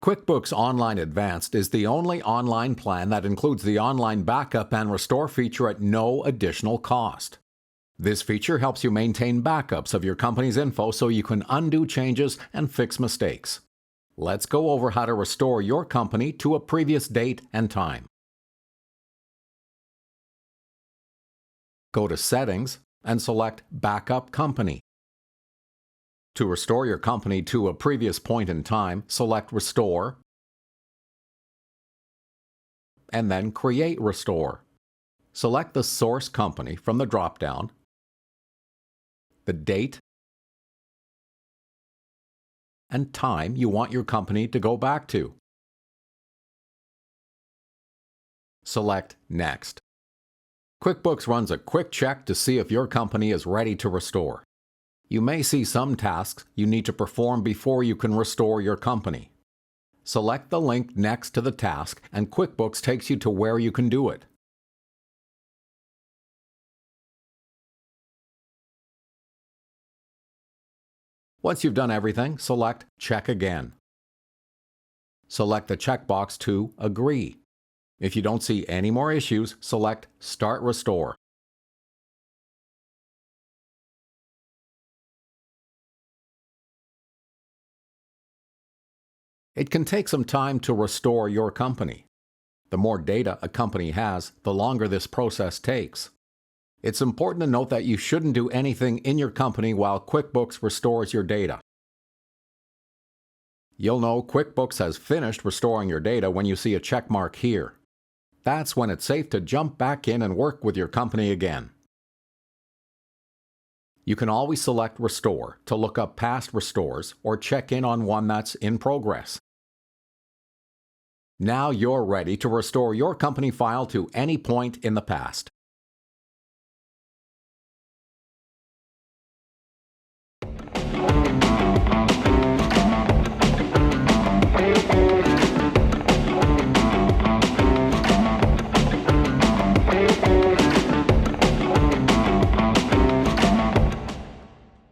QuickBooks Online Advanced is the only online plan that includes the online backup and restore feature at no additional cost. This feature helps you maintain backups of your company's info so you can undo changes and fix mistakes. Let's go over how to restore your company to a previous date and time. Go to Settings and select Backup Company. To restore your company to a previous point in time, select Restore, and then Create Restore. Select the source company from the drop-down, the date and time you want your company to go back to. Select Next. QuickBooks runs a quick check to see if your company is ready to restore. You may see some tasks you need to perform before you can restore your company. Select the link next to the task and QuickBooks takes you to where you can do it. Once you've done everything, select Check Again. Select the checkbox to Agree. If you don't see any more issues, select Start Restore. It can take some time to restore your company. The more data a company has, the longer this process takes. It's important to note that you shouldn't do anything in your company while QuickBooks restores your data. You'll know QuickBooks has finished restoring your data when you see a check mark here. That's when it's safe to jump back in and work with your company again. You can always select Restore to look up past restores or check in on one that's in progress. Now you're ready to restore your company file to any point in the past.